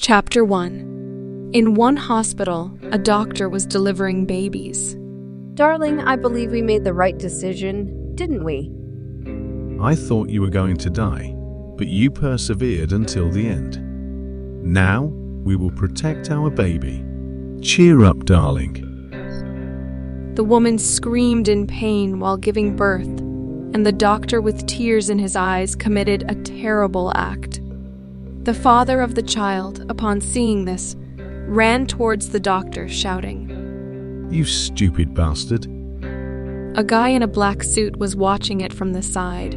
Chapter 1. In one hospital, a doctor was delivering babies. Darling, I believe we made the right decision, didn't we? I thought you were going to die, but you persevered until the end. Now, we will protect our baby. Cheer up, darling. The woman screamed in pain while giving birth, and the doctor, with tears in his eyes, committed a terrible act. The father of the child, upon seeing this, ran towards the doctor, shouting, You stupid bastard. A guy in a black suit was watching it from the side.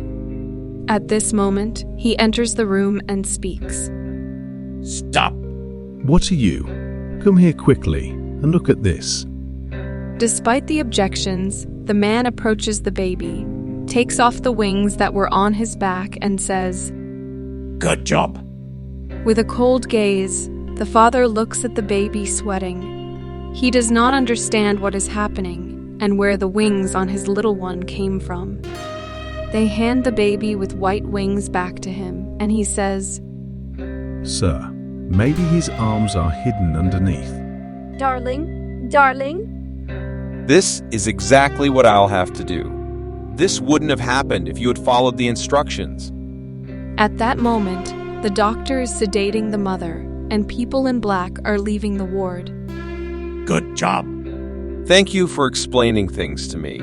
At this moment, he enters the room and speaks. Stop! What are you? Come here quickly and look at this. Despite the objections, the man approaches the baby, takes off the wings that were on his back, and says, Good job. With a cold gaze, the father looks at the baby sweating. He does not understand what is happening and where the wings on his little one came from. They hand the baby with white wings back to him, and he says, Sir, maybe his arms are hidden underneath. Darling? This is exactly what I'll have to do. This wouldn't have happened if you had followed the instructions. At that moment, the doctor is sedating the mother, and people in black are leaving the ward. Good job. Thank you for explaining things to me.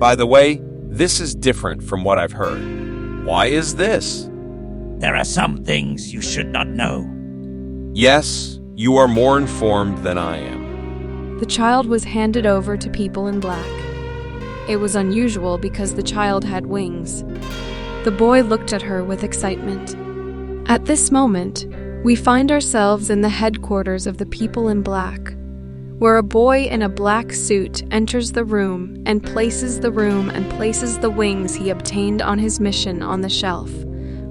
By the way, this is different from what I've heard. Why is this? There are some things you should not know. Yes, you are more informed than I am. The child was handed over to people in black. It was unusual because the child had wings. The boy looked at her with excitement. At this moment, we find ourselves in the headquarters of the people in black, where a boy in a black suit enters the room and places the wings he obtained on his mission on the shelf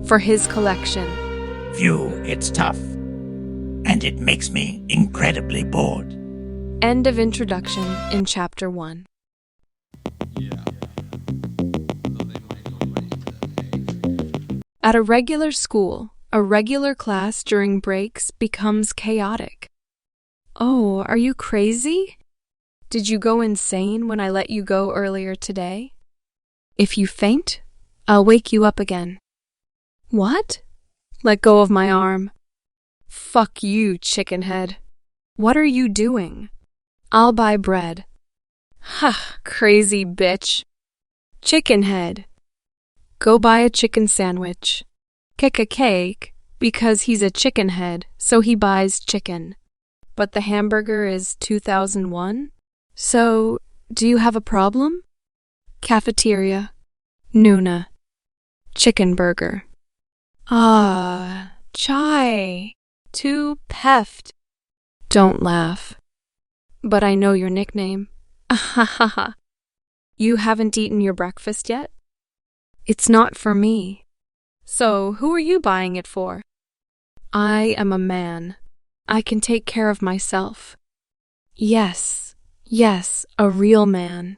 for his collection. Phew, it's tough. And it makes me incredibly bored. End of introduction in Chapter 1. At a regular school, a regular class during breaks becomes chaotic. Oh, are you crazy? Did you go insane when I let you go earlier today? If you faint, I'll wake you up again. What? Let go of my arm. Fuck you, chicken head. What are you doing? I'll buy bread. Ha, crazy bitch. Chicken head. Go buy a chicken sandwich. Kick a cake, because he's a chicken head, so he buys chicken. But the hamburger is 2001? So, do you have a problem? Cafeteria. Nuna. Chicken burger. Ah, chai. Too peft. Don't laugh. But I know your nickname. Ahahaha. You haven't eaten your breakfast yet? It's not for me. So, who are you buying it for? I am a man. I can take care of myself. Yes, a real man.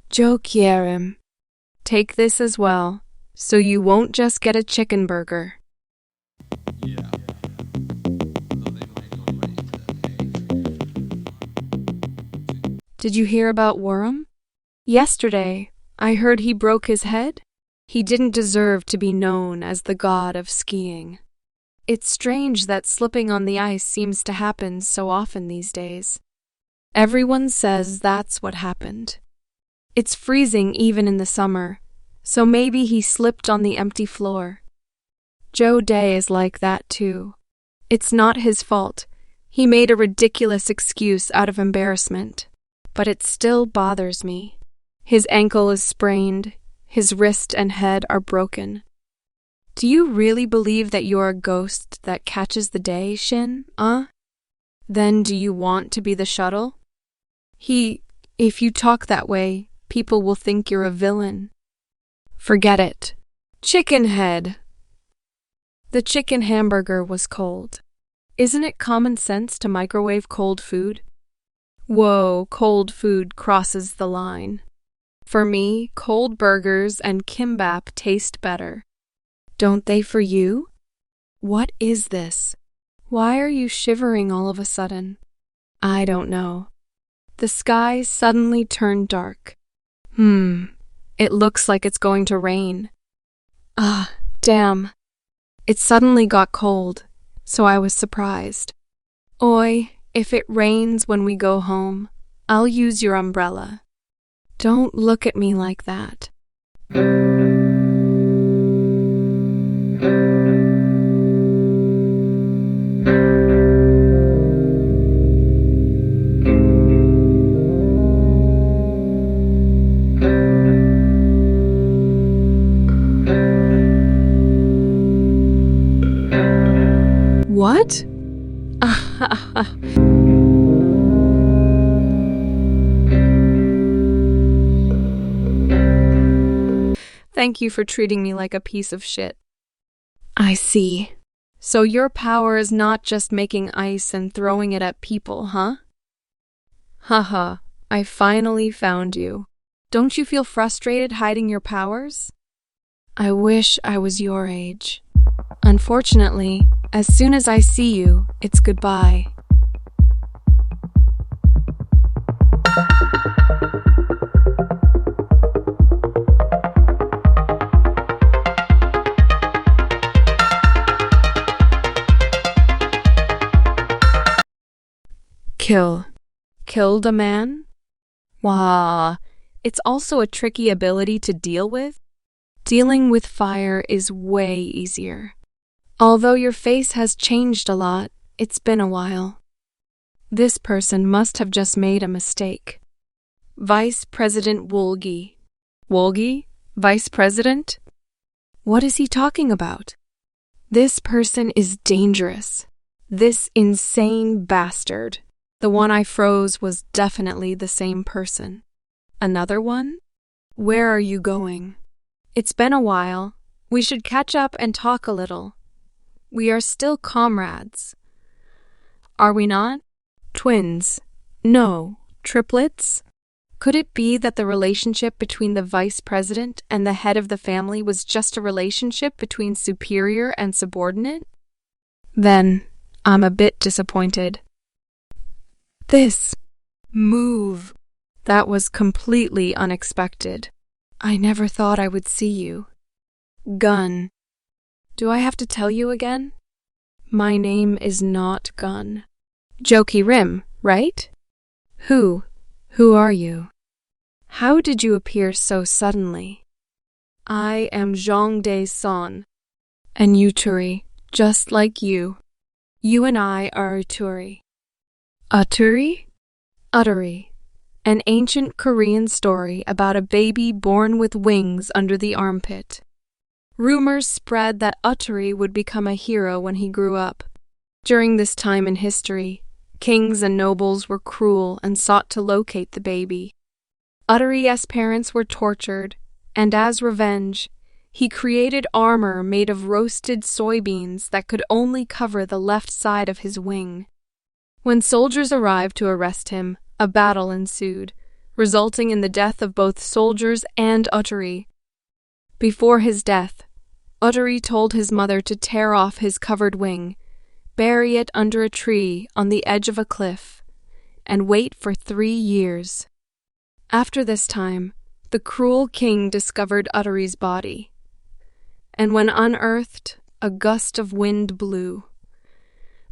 Joe quiero. Take this as well, so you won't just get a chicken burger. Did you hear about Worm? Yesterday, I heard he broke his head. He didn't deserve to be known as the god of skiing. It's strange that slipping on the ice seems to happen so often these days. Everyone says that's what happened. It's freezing even in the summer, so maybe he slipped on the empty floor. Joe Day is like that too. It's not his fault. He made a ridiculous excuse out of embarrassment. But it still bothers me. His ankle is sprained. His wrist and head are broken. Do you really believe that you're a ghost that catches the day, Shin, Then do you want to be the shuttle? If you talk that way, people will think you're a villain. Forget it. Chicken head. The chicken hamburger was cold. Isn't it common sense to microwave cold food? Whoa, cold food crosses the line. For me, cold burgers and kimbap taste better. Don't they for you? What is this? Why are you shivering all of a sudden? I don't know. The sky suddenly turned dark. It looks like it's going to rain. Damn. It suddenly got cold, so I was surprised. Oi, if it rains when we go home, I'll use your umbrella. Don't look at me like that. What? Thank you for treating me like a piece of shit. I see. So your power is not just making ice and throwing it at people, huh? Haha, I finally found you. Don't you feel frustrated hiding your powers? I wish I was your age. Unfortunately, as soon as I see you, it's goodbye. Killed a man? Wah, it's also a tricky ability to deal with. Dealing with fire is way easier. Although your face has changed a lot, it's been a while. This person must have just made a mistake. Vice President Wolgi. Wolgi? Vice President? What is he talking about? This person is dangerous. This insane bastard. The one I froze was definitely the same person. Another one? Where are you going? It's been a while. We should catch up and talk a little. We are still comrades. Are we not? Twins? No. Triplets? Could it be that the relationship between the vice president and the head of the family was just a relationship between superior and subordinate? Then, I'm a bit disappointed. This move, that was completely unexpected. I never thought I would see you. Gun. Do I have to tell you again? My name is not Gun. Jokey Rim, right? Who are you? How did you appear so suddenly? I am Zhongdae Son, an Uturi, just like you. You and I are Uturi. Uturi? Uturi, an ancient Korean story about a baby born with wings under the armpit. Rumors spread that Uturi would become a hero when he grew up. During this time in history, kings and nobles were cruel and sought to locate the baby. Uturi's parents were tortured, and as revenge, he created armor made of roasted soybeans that could only cover the left side of his wing. When soldiers arrived to arrest him, a battle ensued, resulting in the death of both soldiers and Uturi. Before his death, Uturi told his mother to tear off his covered wing, bury it under a tree on the edge of a cliff, and wait for 3 years. After this time, the cruel king discovered Uturi's body, and when unearthed, a gust of wind blew,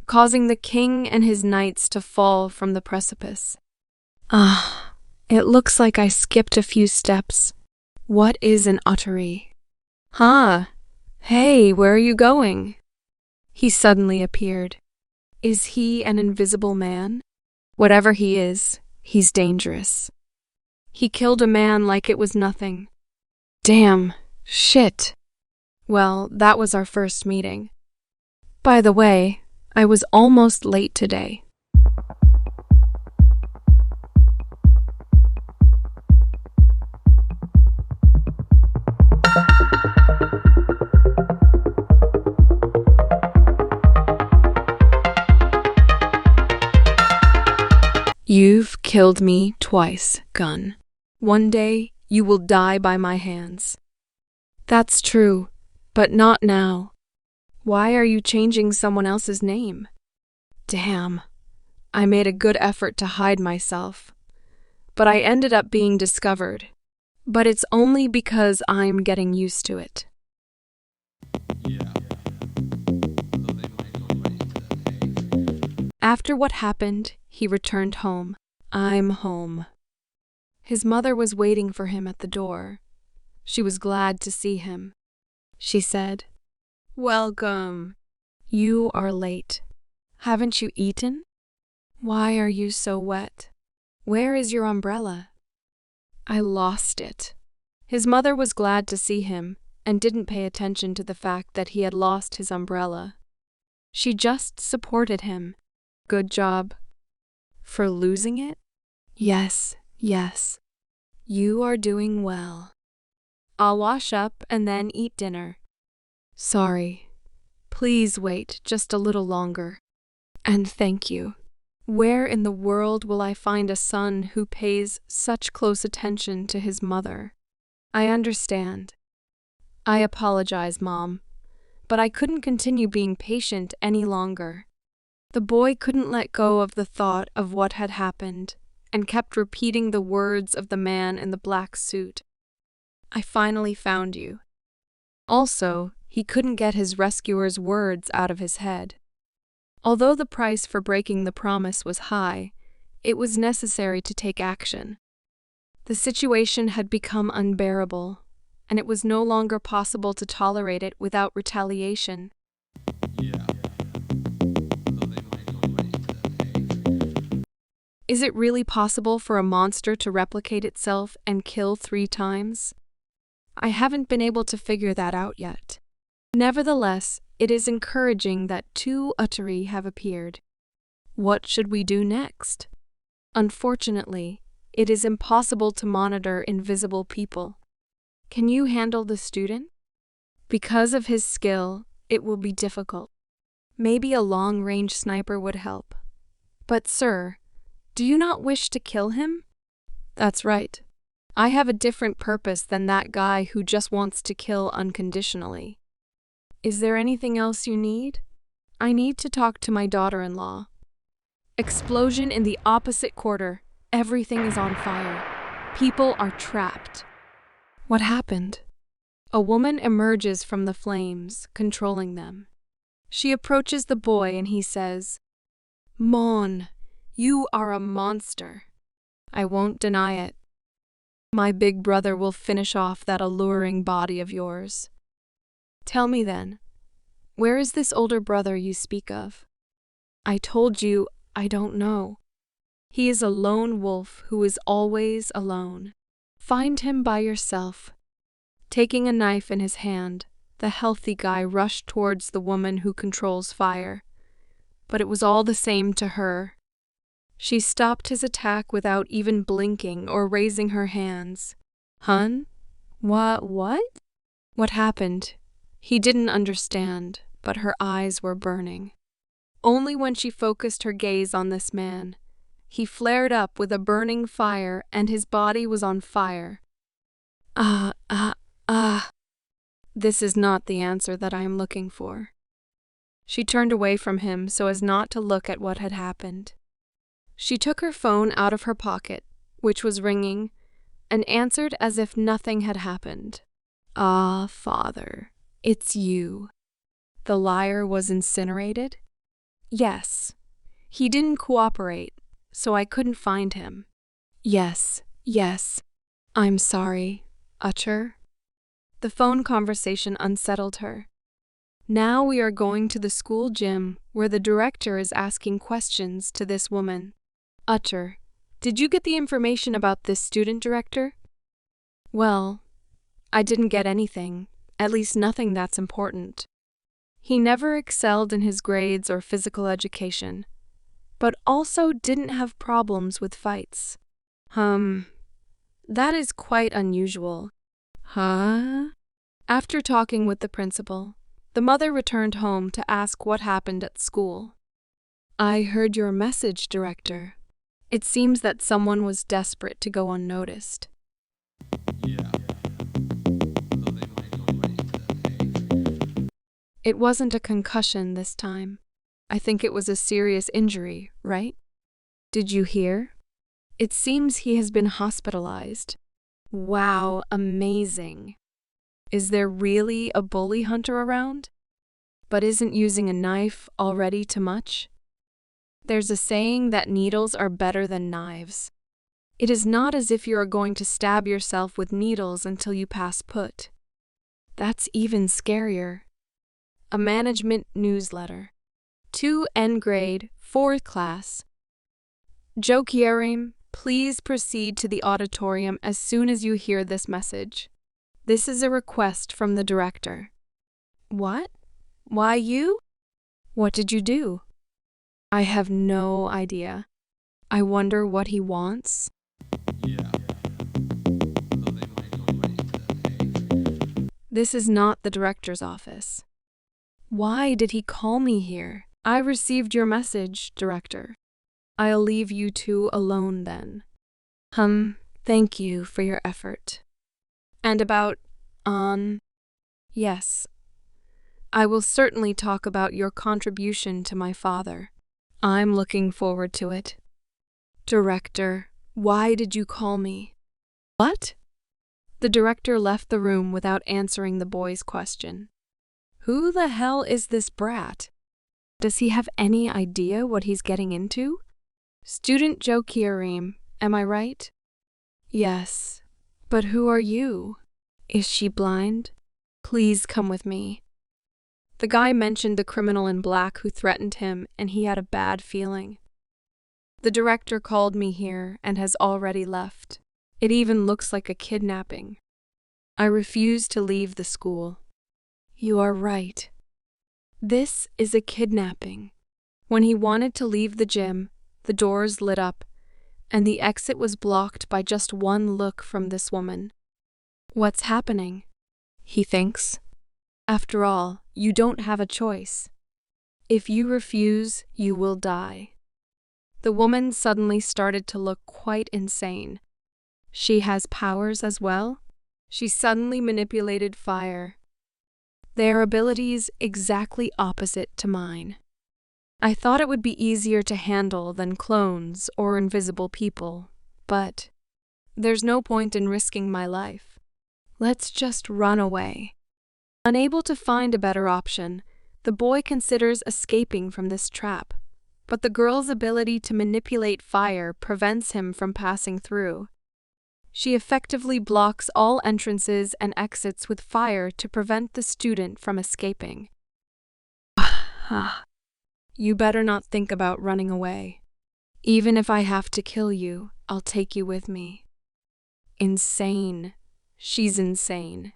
causing the king and his knights to fall from the precipice. It looks like I skipped a few steps. What is an Uturi? Hey, where are you going? He suddenly appeared. Is he an invisible man? Whatever he is, he's dangerous. He killed a man like it was nothing. Damn, shit. Well, that was our first meeting. By the way, I was almost late today. You've killed me twice, Gun. One day, you will die by my hands. That's true, but not now. Why are you changing someone else's name? Damn. I made a good effort to hide myself, but I ended up being discovered. But it's only because I'm getting used to it. After what happened, he returned home. I'm home. His mother was waiting for him at the door. She was glad to see him. She said, "Welcome. You are late. Haven't you eaten? Why are you so wet? Where is your umbrella?" I lost it. His mother was glad to see him and didn't pay attention to the fact that he had lost his umbrella. She just supported him. Good job. For losing it? Yes, yes. You are doing well. I'll wash up and then eat dinner. Sorry. Please wait just a little longer. And thank you. Where in the world will I find a son who pays such close attention to his mother? I understand. I apologize, Mom, but I couldn't continue being patient any longer. The boy couldn't let go of the thought of what had happened and kept repeating the words of the man in the black suit. I finally found you. Also, he couldn't get his rescuer's words out of his head. Although the price for breaking the promise was high, it was necessary to take action. The situation had become unbearable, and it was no longer possible to tolerate it without retaliation. Is it really possible for a monster to replicate itself and kill 3 times? I haven't been able to figure that out yet. Nevertheless, it is encouraging that 2 Uttery have appeared. What should we do next? Unfortunately, it is impossible to monitor invisible people. Can you handle the student? Because of his skill, it will be difficult. Maybe a long-range sniper would help. But sir, do you not wish to kill him? That's right. I have a different purpose than that guy who just wants to kill unconditionally. Is there anything else you need? I need to talk to my daughter-in-law. Explosion in the opposite quarter. Everything is on fire. People are trapped. What happened? A woman emerges from the flames, controlling them. She approaches the boy and he says, "Mon, you are a monster." I won't deny it. My big brother will finish off that alluring body of yours. Tell me then, where is this older brother you speak of? I told you I don't know. He is a lone wolf who is always alone. Find him by yourself. Taking a knife in his hand, the healthy guy rushed towards the woman who controls fire. But it was all the same to her. She stopped his attack without even blinking or raising her hands. Hun? What? What happened? He didn't understand, but her eyes were burning. Only when she focused her gaze on this man, he flared up with a burning fire and his body was on fire. This is not the answer that I am looking for. She turned away from him so as not to look at what had happened. She took her phone out of her pocket, which was ringing, and answered as if nothing had happened. Ah, Father, it's you. The liar was incinerated? Yes. He didn't cooperate, so I couldn't find him. Yes. I'm sorry, Utcher. The phone conversation unsettled her. Now we are going to the school gym where the director is asking questions to this woman. Utcher, did you get the information about this student director? Well, I didn't get anything, at least nothing that's important. He never excelled in his grades or physical education, but also didn't have problems with fights. That is quite unusual. Huh? After talking with the principal, the mother returned home to ask what happened at school. I heard your message, Director. It seems that someone was desperate to go unnoticed. It wasn't a concussion this time. I think it was a serious injury, right? Did you hear? It seems he has been hospitalized. Wow, amazing. Is there really a bully hunter around? But isn't using a knife already too much? There's a saying that needles are better than knives. It is not as if you are going to stab yourself with needles until you pass put. That's even scarier. A management newsletter. 2N grade, 4th class. Jokyerim, please proceed to the auditorium as soon as you hear this message. This is a request from the director. What? Why you? What did you do? I have no idea. I wonder what he wants. This is not the director's office. Why did he call me here? I received your message, director. I'll leave you two alone then. Thank you for your effort. And about, yes. I will certainly talk about your contribution to my father. I'm looking forward to it. Director, why did you call me? What? The director left the room without answering the boy's question. Who the hell is this brat? Does he have any idea what he's getting into? Student Jokyerim, am I right? Yes. But who are you? Is she blind? Please come with me. The guy mentioned the criminal in black who threatened him, and he had a bad feeling. The director called me here and has already left. It even looks like a kidnapping. I refuse to leave the school. You are right. This is a kidnapping. When he wanted to leave the gym, the doors lit up, and the exit was blocked by just one look from this woman. What's happening? He thinks. After all, you don't have a choice. If you refuse, you will die. The woman suddenly started to look quite insane. She has powers as well? She suddenly manipulated fire. Their abilities exactly opposite to mine. I thought it would be easier to handle than clones or invisible people, but there's no point in risking my life. Let's just run away. Unable to find a better option, the boy considers escaping from this trap, but the girl's ability to manipulate fire prevents him from passing through. She effectively blocks all entrances and exits with fire to prevent the student from escaping. You better not think about running away. Even if I have to kill you, I'll take you with me. Insane. She's insane.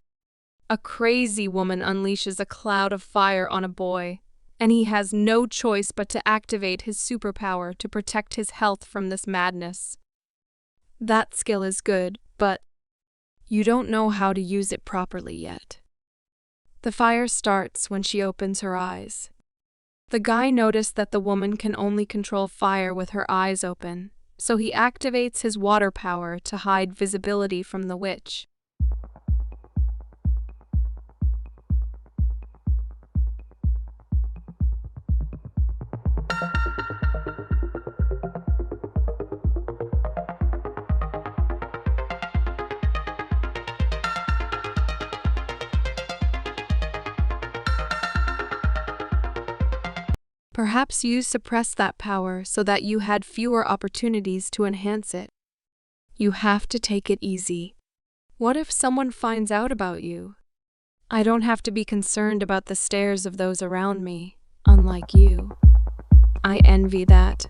A crazy woman unleashes a cloud of fire on a boy, and he has no choice but to activate his superpower to protect his health from this madness. That skill is good, but you don't know how to use it properly yet. The fire starts when she opens her eyes. The guy noticed that the woman can only control fire with her eyes open, so he activates his water power to hide visibility from the witch. Perhaps you suppressed that power so that you had fewer opportunities to enhance it. You have to take it easy. What if someone finds out about you? I don't have to be concerned about the stares of those around me, unlike you. I envy that.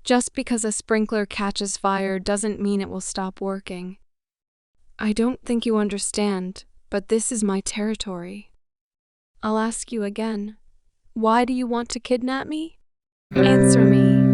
Just because a sprinkler catches fire doesn't mean it will stop working. I don't think you understand, but this is my territory. I'll ask you again. Why do you want to kidnap me? Answer me.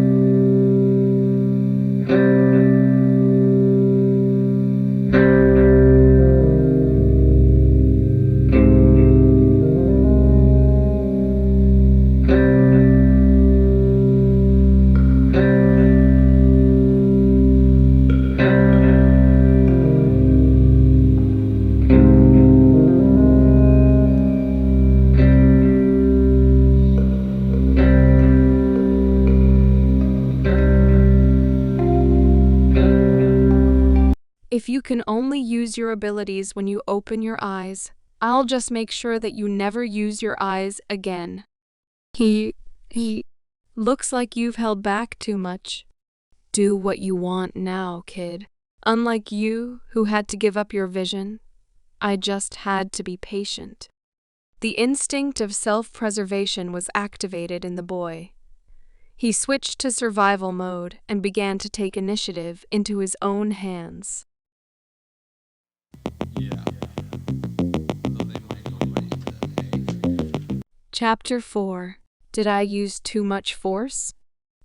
If you can only use your abilities when you open your eyes, I'll just make sure that you never use your eyes again. He looks like you've held back too much. Do what you want now, kid. Unlike you, who had to give up your vision, I just had to be patient. The instinct of self-preservation was activated in the boy. He switched to survival mode and began to take initiative into his own hands. Chapter 4. Did I use too much force?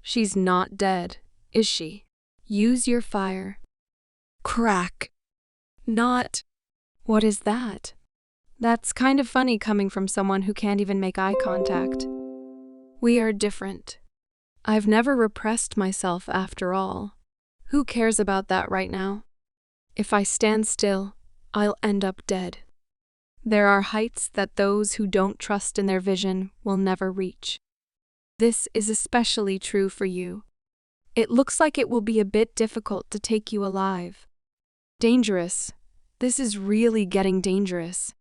She's not dead, is she? Use your fire. Crack. Not. What is that? That's kind of funny coming from someone who can't even make eye contact. We are different. I've never repressed myself after all. Who cares about that right now? If I stand still, I'll end up dead. There are heights that those who don't trust in their vision will never reach. This is especially true for you. It looks like it will be a bit difficult to take you alive. Dangerous. This is really getting dangerous.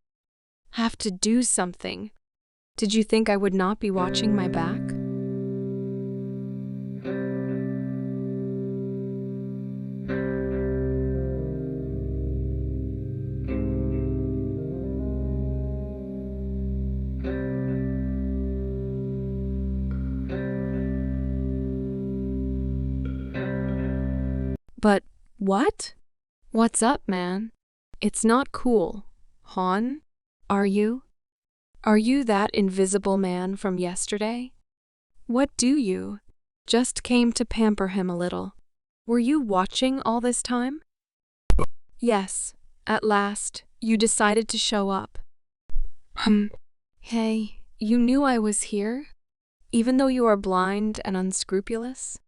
Have to do something. Did you think I would not be watching my back? But what? What's up, man? It's not cool. Han? Are you? Are you that invisible man from yesterday? What do you? Just came to pamper him a little. Were you watching all this time? Yes, at last, you decided to show up. Hey, you knew I was here? Even though you are blind and unscrupulous?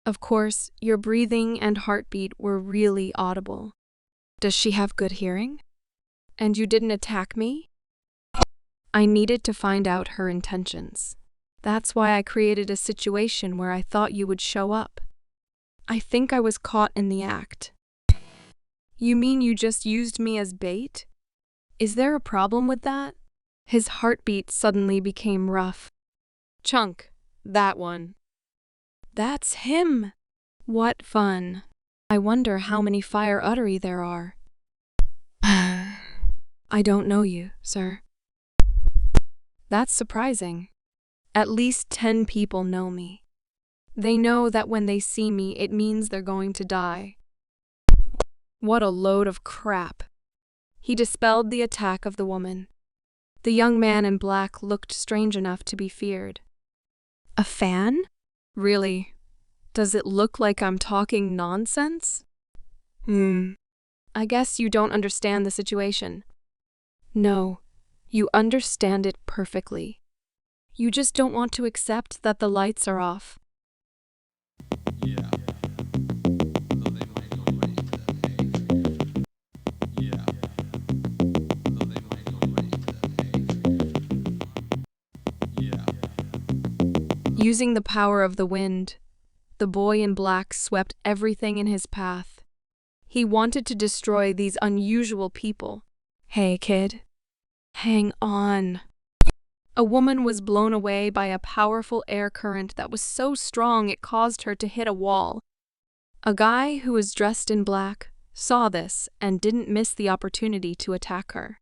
Of course, your breathing and heartbeat were really audible. Does she have good hearing? And you didn't attack me? I needed to find out her intentions. That's why I created a situation where I thought you would show up. I think I was caught in the act. You mean you just used me as bait? Is there a problem with that? His heartbeat suddenly became rough. Chunk, that one. That's him! What fun. I wonder how many fire uttery there are. I don't know you, sir. That's surprising. At least 10 people know me. They know that when they see me, it means they're going to die. What a load of crap. He dispelled the attack of the woman. The young man in black looked strange enough to be feared. A fan? Really? Does it look like I'm talking nonsense? I guess you don't understand the situation. No, you understand it perfectly. You just don't want to accept that the lights are off. Using the power of the wind, the boy in black swept everything in his path. He wanted to destroy these unusual people. Hey, kid. Hang on. A woman was blown away by a powerful air current that was so strong it caused her to hit a wall. A guy who was dressed in black saw this and didn't miss the opportunity to attack her.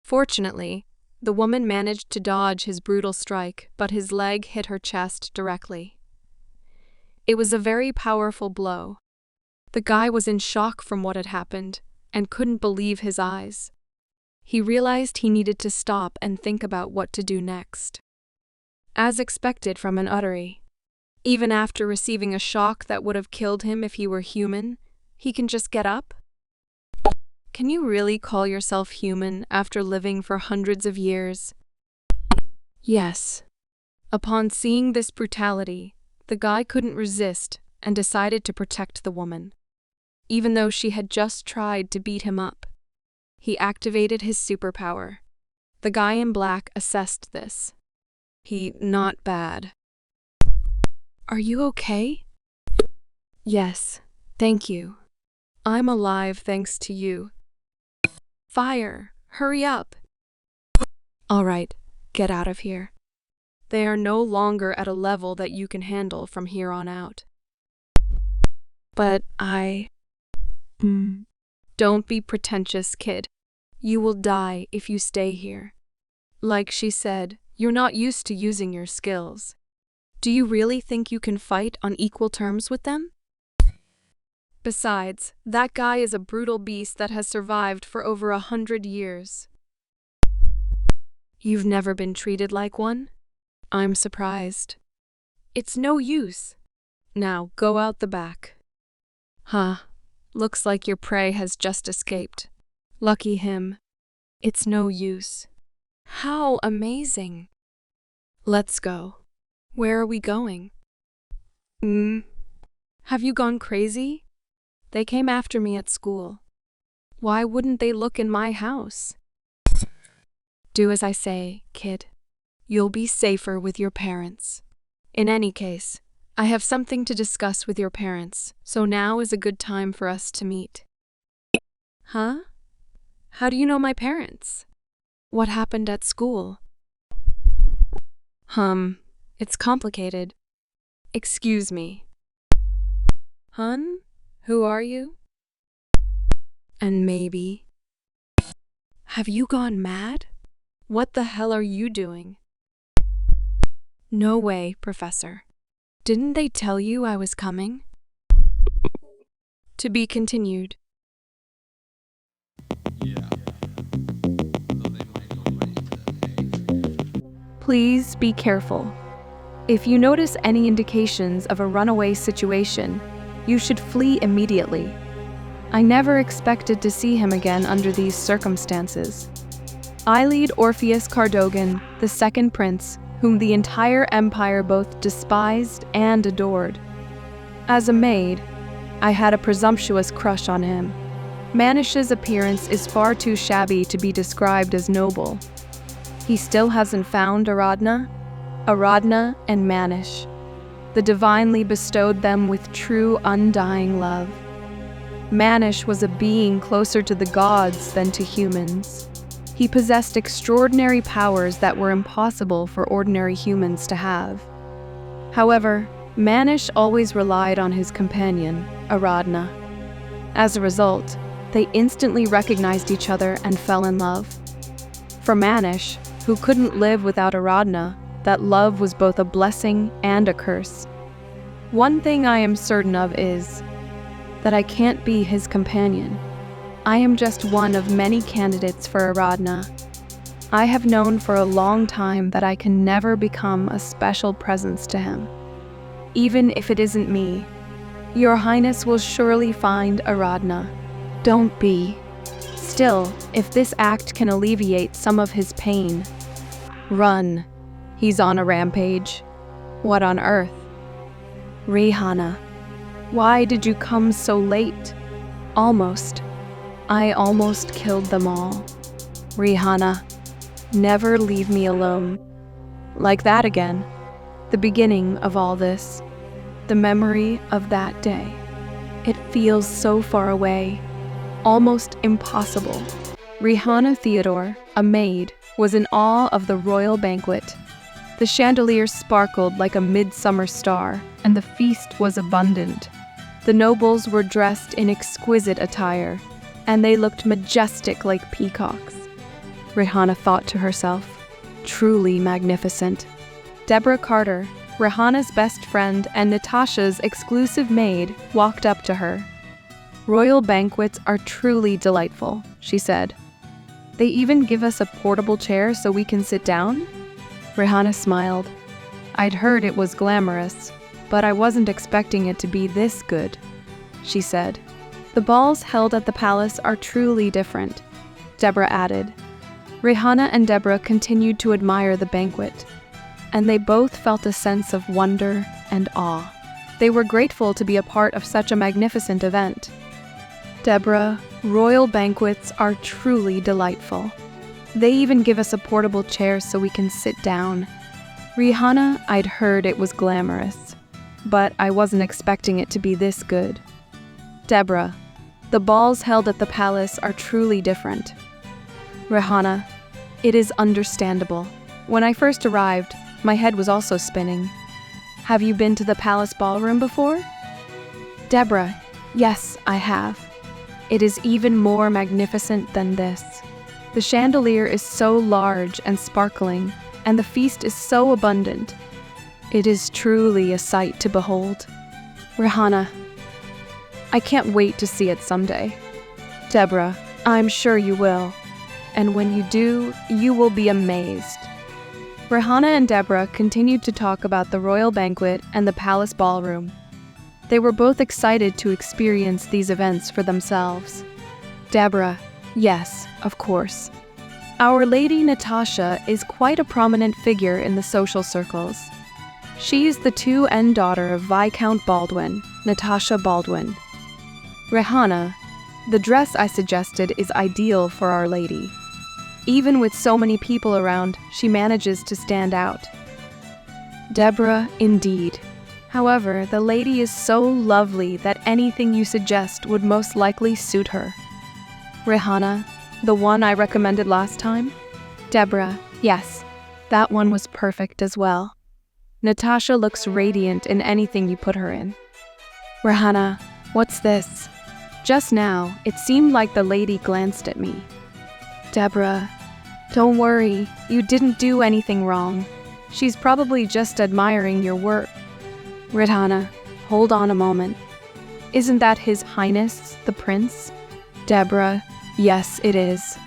Fortunately, the woman managed to dodge his brutal strike, but his leg hit her chest directly. It was a very powerful blow. The guy was in shock from what had happened and couldn't believe his eyes. He realized he needed to stop and think about what to do next. As expected from an uttery, even after receiving a shock that would have killed him if he were human, he can just get up? Can you really call yourself human after living for hundreds of years? Yes. Upon seeing this brutality, the guy couldn't resist and decided to protect the woman. Even though she had just tried to beat him up, he activated his superpower. The guy in black assessed this. Not bad. Are you okay? Yes, thank you. I'm alive thanks to you. Fire! Hurry up! All right, get out of here. They are no longer at a level that you can handle from here on out. But Don't be pretentious, kid. You will die if you stay here. Like she said, you're not used to using your skills. Do you really think you can fight on equal terms with them? Besides, that guy is a brutal beast that has survived for over 100 years. You've never been treated like one? I'm surprised. It's no use. Now, go out the back. Looks like your prey has just escaped. Lucky him. It's no use. How amazing. Let's go. Where are we going? Have you gone crazy? They came after me at school. Why wouldn't they look in my house? Do as I say, kid. You'll be safer with your parents. In any case, I have something to discuss with your parents, so now is a good time for us to meet. Huh? How do you know my parents? What happened at school? It's complicated. Excuse me. Hun? Who are you? And maybe. Have you gone mad? What the hell are you doing? No way, Professor. Didn't they tell you I was coming? To be continued. Please be careful. If you notice any indications of a runaway situation, you should flee immediately. I never expected to see him again under these circumstances. I lead Orpheus Cardogan, the second prince, whom the entire empire both despised and adored. As a maid, I had a presumptuous crush on him. Manish's appearance is far too shabby to be described as noble. He still hasn't found Aradhana and Manish. The divinely bestowed them with true undying love. Manish was a being closer to the gods than to humans. He possessed extraordinary powers that were impossible for ordinary humans to have. However, Manish always relied on his companion, Aradhana. As a result, they instantly recognized each other and fell in love. For Manish, who couldn't live without Aradhana, that love was both a blessing and a curse. One thing I am certain of is that I can't be his companion. I am just one of many candidates for Aradhana. I have known for a long time that I can never become a special presence to him. Even if it isn't me, Your Highness will surely find Aradhana. Don't be. Still, if this act can alleviate some of his pain, run. He's on a rampage. What on earth? Rihanna, why did you come so late? I almost killed them all. Rihanna, never leave me alone. Like that again. The beginning of all this. The memory of that day. It feels so far away. Almost impossible. Rihanna Theodore, a maid, was in awe of the royal banquet. The chandelier sparkled like a midsummer star, and the feast was abundant. The nobles were dressed in exquisite attire, and they looked majestic like peacocks. Rihanna thought to herself, truly magnificent. Deborah Carter, Rihanna's best friend and Natasha's exclusive maid, walked up to her. Royal banquets are truly delightful, she said. They even give us a portable chair so we can sit down? Rihanna smiled. I'd heard it was glamorous, but I wasn't expecting it to be this good, she said. The balls held at the palace are truly different, Deborah added. Rihanna and Deborah continued to admire the banquet, and they both felt a sense of wonder and awe. They were grateful to be a part of such a magnificent event. Deborah, royal banquets are truly delightful. They even give us a portable chair so we can sit down. Rihanna, I'd heard it was glamorous, but I wasn't expecting it to be this good. Deborah, the balls held at the palace are truly different. Rihanna, it is understandable. When I first arrived, my head was also spinning. Have you been to the palace ballroom before? Deborah, yes, I have. It is even more magnificent than this. The chandelier is so large and sparkling, and the feast is so abundant. It is truly a sight to behold. Rihanna, I can't wait to see it someday. Deborah, I'm sure you will. And when you do, you will be amazed. Rihanna and Deborah continued to talk about the royal banquet and the palace ballroom. They were both excited to experience these events for themselves. Deborah, yes, of course. Our Lady Natasha is quite a prominent figure in the social circles. She is the 2N daughter of Viscount Baldwin, Natasha Baldwin. Rihanna, the dress I suggested is ideal for Our Lady. Even with so many people around, she manages to stand out. Deborah, indeed. However, the lady is so lovely that anything you suggest would most likely suit her. Rihanna, the one I recommended last time? Deborah, yes, that one was perfect as well. Natasha looks radiant in anything you put her in. Rihanna, what's this? Just now, it seemed like the lady glanced at me. Deborah, don't worry, you didn't do anything wrong. She's probably just admiring your work. Rihanna, hold on a moment. Isn't that His Highness, the Prince? Deborah, yes, it is.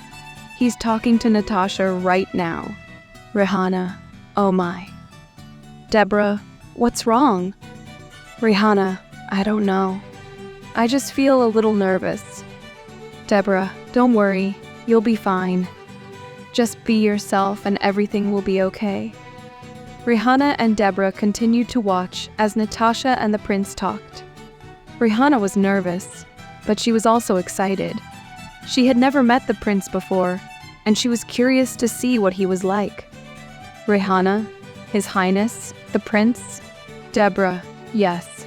He's talking to Natasha right now. Rihanna, oh my. Deborah, what's wrong? Rihanna, I don't know. I just feel a little nervous. Deborah, don't worry, you'll be fine. Just be yourself and everything will be okay. Rihanna and Deborah continued to watch as Natasha and the prince talked. Rihanna was nervous, but she was also excited. She had never met the prince before, and she was curious to see what he was like. Rihanna, His Highness, the Prince? Deborah, yes,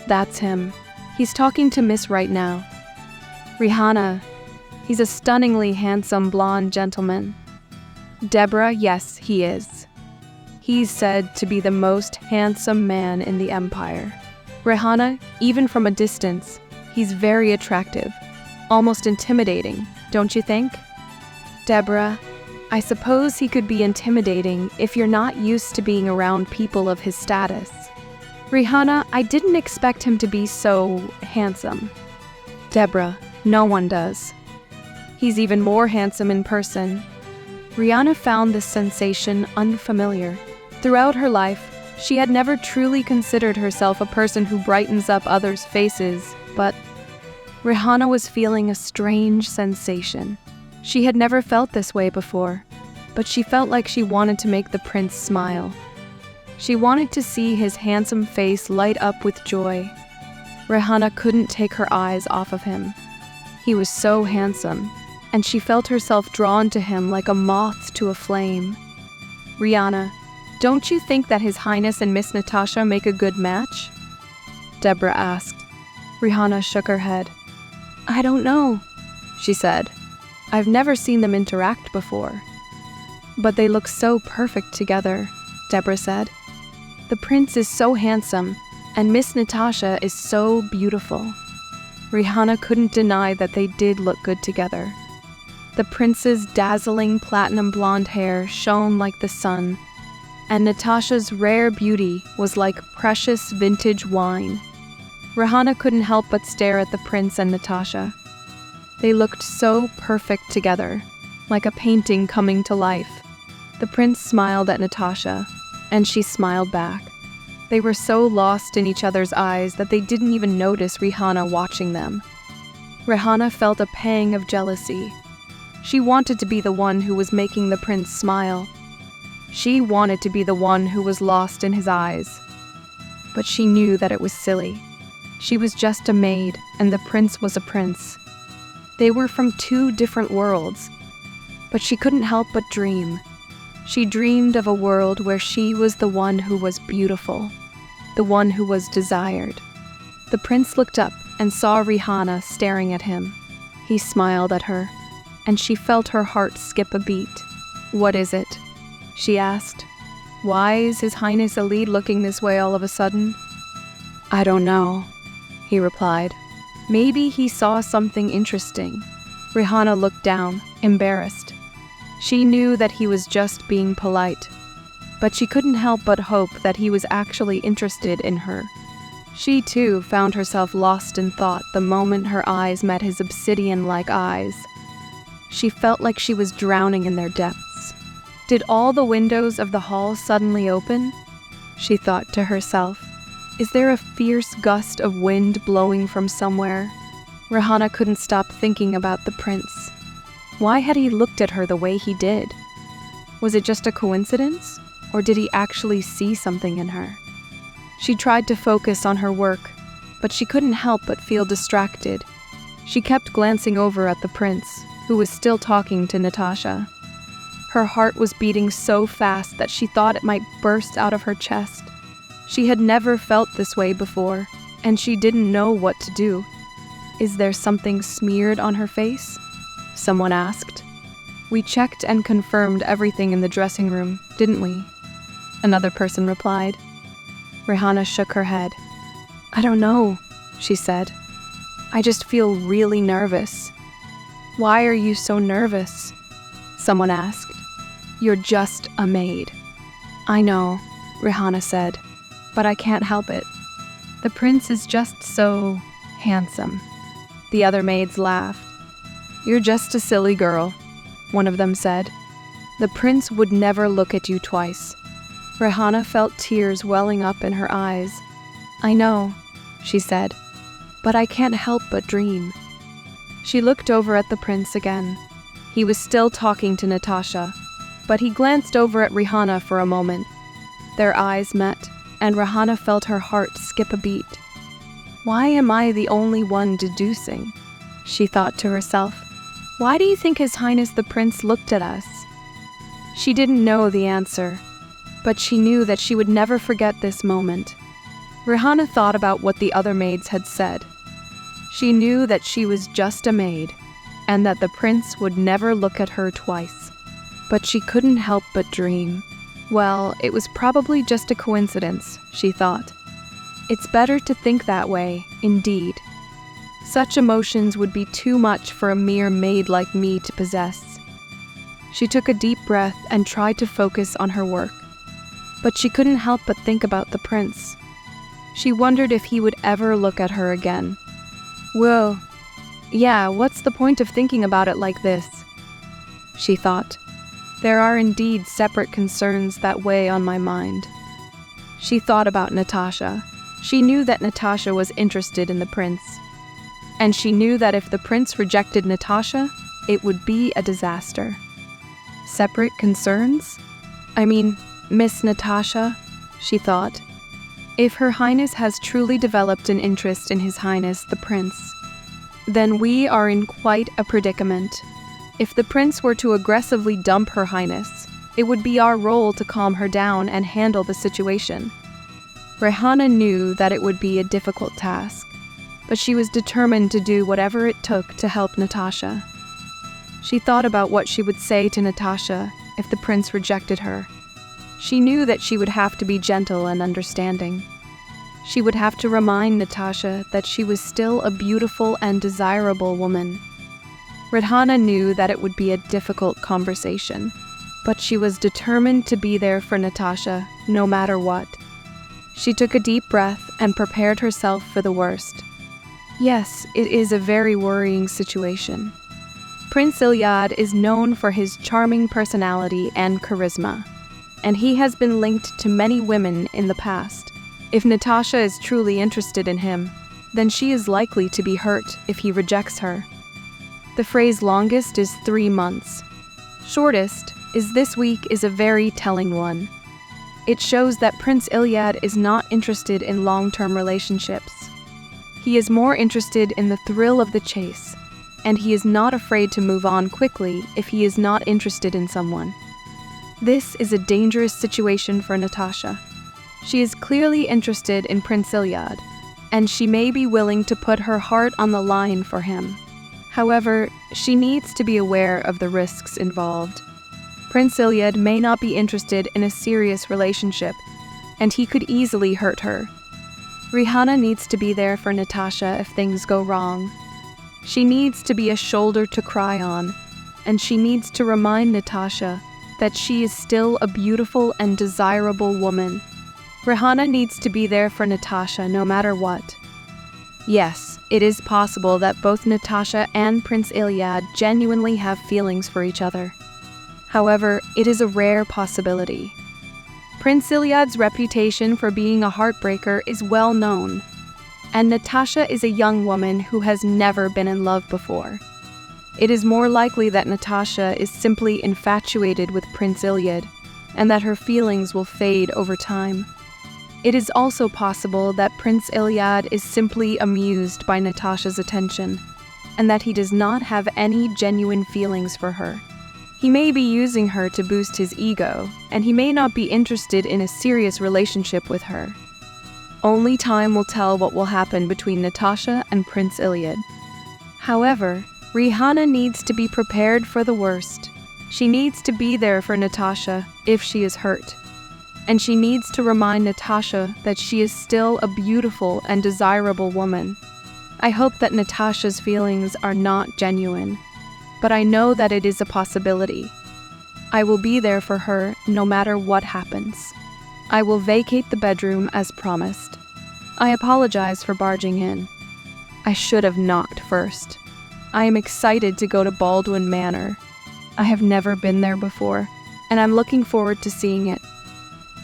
that's him. He's talking to Miss right now. Rihanna, he's a stunningly handsome blonde gentleman. Deborah, yes, he is. He's said to be the most handsome man in the empire. Rihanna, even from a distance, he's very attractive, almost intimidating, don't you think? Deborah, I suppose he could be intimidating if you're not used to being around people of his status. Rihanna, I didn't expect him to be so handsome. Deborah, no one does. He's even more handsome in person. Rihanna found this sensation unfamiliar. Throughout her life, she had never truly considered herself a person who brightens up others' faces, but Rihanna was feeling a strange sensation. She had never felt this way before, but she felt like she wanted to make the prince smile. She wanted to see his handsome face light up with joy. Rihanna couldn't take her eyes off of him. He was so handsome, and she felt herself drawn to him like a moth to a flame. Rihanna, don't you think that His Highness and Miss Natasha make a good match? Deborah asked. Rihanna shook her head. I don't know, she said. I've never seen them interact before. But they look so perfect together, Deborah said. The prince is so handsome, and Miss Natasha is so beautiful. Rihanna couldn't deny that they did look good together. The prince's dazzling platinum blonde hair shone like the sun, and Natasha's rare beauty was like precious vintage wine. Rihanna couldn't help but stare at the prince and Natasha. They looked so perfect together, like a painting coming to life. The prince smiled at Natasha, and she smiled back. They were so lost in each other's eyes that they didn't even notice Rihanna watching them. Rihanna felt a pang of jealousy. She wanted to be the one who was making the prince smile. She wanted to be the one who was lost in his eyes. But she knew that it was silly. She was just a maid, and the prince was a prince. They were from two different worlds. But she couldn't help but dream. She dreamed of a world where she was the one who was beautiful, the one who was desired. The prince looked up and saw Rihanna staring at him. He smiled at her, and she felt her heart skip a beat. "What is it?" she asked. "Why is His Highness Elid looking this way all of a sudden?" "I don't know," he replied. Maybe he saw something interesting. Rihanna looked down, embarrassed. She knew that he was just being polite, but she couldn't help but hope that he was actually interested in her. She too found herself lost in thought the moment her eyes met his obsidian-like eyes. She felt like she was drowning in their depths. Did all the windows of the hall suddenly open? She thought to herself. Is there a fierce gust of wind blowing from somewhere? Rihanna couldn't stop thinking about the prince. Why had he looked at her the way he did? Was it just a coincidence, or did he actually see something in her? She tried to focus on her work, but she couldn't help but feel distracted. She kept glancing over at the prince, who was still talking to Natasha. Her heart was beating so fast that she thought it might burst out of her chest. She had never felt this way before, and she didn't know what to do. Is there something smeared on her face? Someone asked. We checked and confirmed everything in the dressing room, didn't we? Another person replied. Rihanna shook her head. I don't know, she said. I just feel really nervous. Why are you so nervous? Someone asked. You're just a maid. I know, Rihanna said, but I can't help it. The prince is just so handsome. The other maids laughed. You're just a silly girl, one of them said. The prince would never look at you twice. Rihanna felt tears welling up in her eyes. I know, she said, but I can't help but dream. She looked over at the prince again. He was still talking to Natasha, but he glanced over at Rihanna for a moment. Their eyes met, and Rihanna felt her heart skip a beat. Why am I the only one deducing? She thought to herself. Why do you think His Highness the Prince looked at us? She didn't know the answer, but she knew that she would never forget this moment. Rihanna thought about what the other maids had said. She knew that she was just a maid, and that the prince would never look at her twice. But she couldn't help but dream. Well, it was probably just a coincidence, she thought. It's better to think that way, indeed. Such emotions would be too much for a mere maid like me to possess. She took a deep breath and tried to focus on her work. But she couldn't help but think about the prince. She wondered if he would ever look at her again. Whoa, yeah, what's the point of thinking about it like this? She thought. There are indeed separate concerns that weigh on my mind. She thought about Natasha. She knew that Natasha was interested in the prince. And she knew that if the prince rejected Natasha, it would be a disaster. Separate concerns? I mean, Miss Natasha, she thought. If Her Highness has truly developed an interest in His Highness the Prince, then we are in quite a predicament. If the prince were to aggressively dump Her Highness, it would be our role to calm her down and handle the situation. Rihanna knew that it would be a difficult task, but she was determined to do whatever it took to help Natasha. She thought about what she would say to Natasha if the prince rejected her. She knew that she would have to be gentle and understanding. She would have to remind Natasha that she was still a beautiful and desirable woman. Rihanna knew that it would be a difficult conversation, but she was determined to be there for Natasha no matter what. She took a deep breath and prepared herself for the worst. Yes, it is a very worrying situation. Prince Iliad is known for his charming personality and charisma, and he has been linked to many women in the past. If Natasha is truly interested in him, then she is likely to be hurt if he rejects her. The phrase longest is 3 months. Shortest is this week is a very telling one. It shows that Prince Iliad is not interested in long-term relationships. He is more interested in the thrill of the chase, and he is not afraid to move on quickly if he is not interested in someone. This is a dangerous situation for Natasha. She is clearly interested in Prince Iliad, and she may be willing to put her heart on the line for him. However, she needs to be aware of the risks involved. Prince Iliad may not be interested in a serious relationship, and he could easily hurt her. Rihanna needs to be there for Natasha if things go wrong. She needs to be a shoulder to cry on, and she needs to remind Natasha that she is still a beautiful and desirable woman. Rihanna needs to be there for Natasha no matter what. Yes, it is possible that both Natasha and Prince Iliad genuinely have feelings for each other. However, it is a rare possibility. Prince Iliad's reputation for being a heartbreaker is well known, and Natasha is a young woman who has never been in love before. It is more likely that Natasha is simply infatuated with Prince Iliad, and that her feelings will fade over time. It is also possible that Prince Iliad is simply amused by Natasha's attention, and that he does not have any genuine feelings for her. He may be using her to boost his ego, and he may not be interested in a serious relationship with her. Only time will tell what will happen between Natasha and Prince Iliad. However, Rihanna needs to be prepared for the worst. She needs to be there for Natasha if she is hurt. And she needs to remind Natasha that she is still a beautiful and desirable woman. I hope that Natasha's feelings are not genuine, but I know that it is a possibility. I will be there for her no matter what happens. I will vacate the bedroom as promised. I apologize for barging in. I should have knocked first. I am excited to go to Baldwin Manor. I have never been there before, and I'm looking forward to seeing it.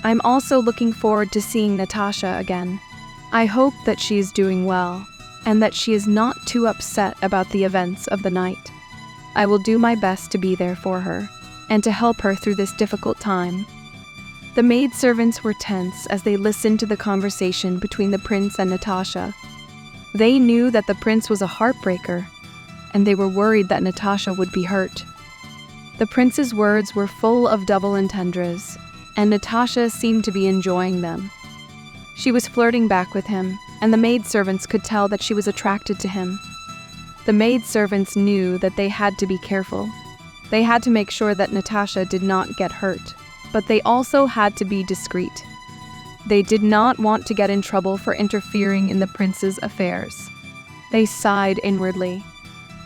I'm also looking forward to seeing Natasha again. I hope that she is doing well, and that she is not too upset about the events of the night. I will do my best to be there for her, and to help her through this difficult time. The maidservants were tense as they listened to the conversation between the prince and Natasha. They knew that the prince was a heartbreaker, and they were worried that Natasha would be hurt. The prince's words were full of double entendres, and Natasha seemed to be enjoying them. She was flirting back with him, and the maidservants could tell that she was attracted to him. The maidservants knew that they had to be careful. They had to make sure that Natasha did not get hurt, but they also had to be discreet. They did not want to get in trouble for interfering in the prince's affairs. They sighed inwardly.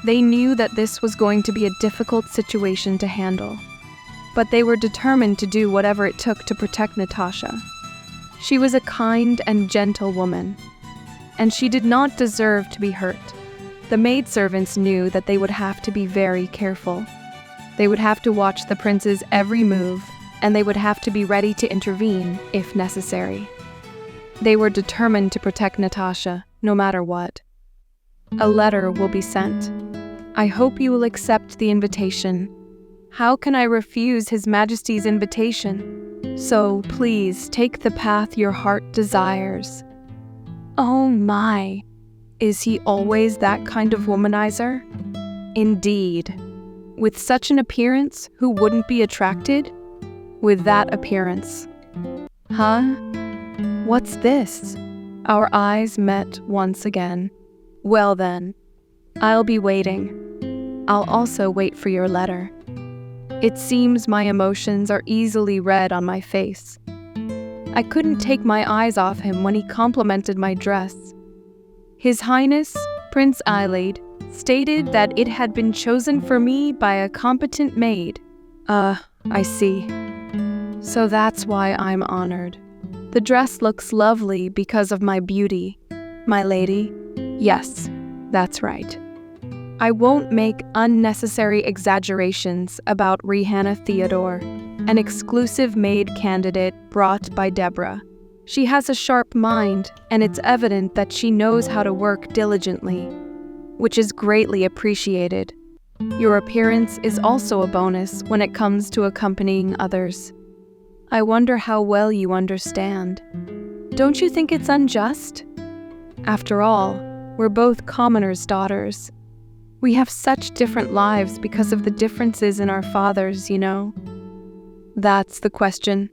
They knew that this was going to be a difficult situation to handle, but they were determined to do whatever it took to protect Natasha. She was a kind and gentle woman, and she did not deserve to be hurt. The maidservants knew that they would have to be very careful. They would have to watch the prince's every move, and they would have to be ready to intervene if necessary. They were determined to protect Natasha, no matter what. A letter will be sent. I hope you will accept the invitation. How can I refuse His Majesty's invitation? So please take the path your heart desires. Oh my, is he always that kind of womanizer? Indeed. With such an appearance, who wouldn't be attracted? With that appearance. Huh? What's this? Our eyes met once again. Well then, I'll be waiting. I'll also wait for your letter. It seems my emotions are easily read on my face. I couldn't take my eyes off him when he complimented my dress. His Highness, Prince Iliad, stated that it had been chosen for me by a competent maid. I see. So that's why I'm honored. The dress looks lovely because of my beauty, my lady. Yes, that's right. I won't make unnecessary exaggerations about Rihanna Theodore, an exclusive maid candidate brought by Deborah. She has a sharp mind, and it's evident that she knows how to work diligently, which is greatly appreciated. Your appearance is also a bonus when it comes to accompanying others. I wonder how well you understand. Don't you think it's unjust? After all, we're both commoners' daughters. We have such different lives because of the differences in our fathers, you know. That's the question.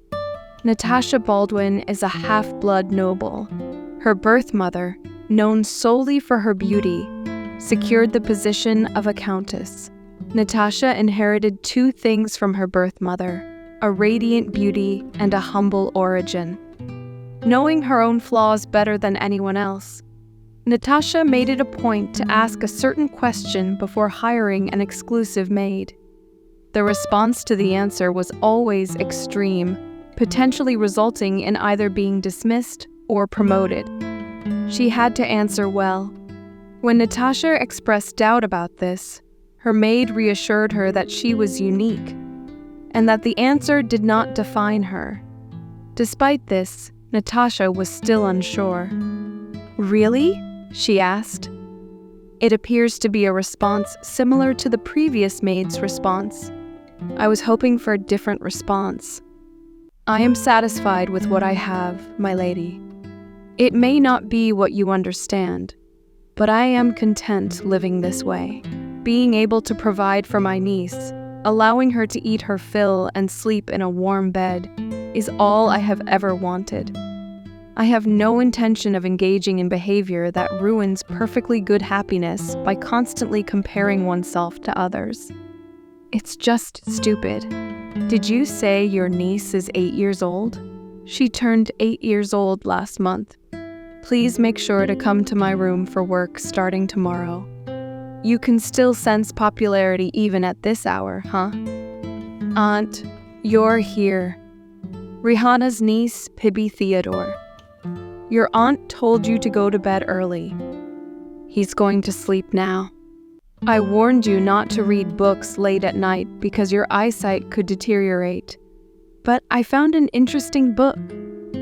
Natasha Baldwin is a half-blood noble. Her birth mother, known solely for her beauty, secured the position of a countess. Natasha inherited two things from her birth mother: a radiant beauty and a humble origin. Knowing her own flaws better than anyone else, Natasha made it a point to ask a certain question before hiring an exclusive maid. The response to the answer was always extreme, potentially resulting in either being dismissed or promoted. She had to answer well. When Natasha expressed doubt about this, her maid reassured her that she was unique, and that the answer did not define her. Despite this, Natasha was still unsure. "Really?" she asked. It appears to be a response similar to the previous maid's response. I was hoping for a different response. I am satisfied with what I have, my lady. It may not be what you understand, but I am content living this way. Being able to provide for my niece, allowing her to eat her fill and sleep in a warm bed, is all I have ever wanted. I have no intention of engaging in behavior that ruins perfectly good happiness by constantly comparing oneself to others. It's just stupid. Did you say your niece is 8 years old? She turned 8 years old last month. Please make sure to come to my room for work starting tomorrow. You can still sense popularity even at this hour, huh? Aunt, you're here. Rihanna's niece, Pibby Theodore. Your aunt told you to go to bed early. He's going to sleep now. I warned you not to read books late at night because your eyesight could deteriorate. But I found an interesting book.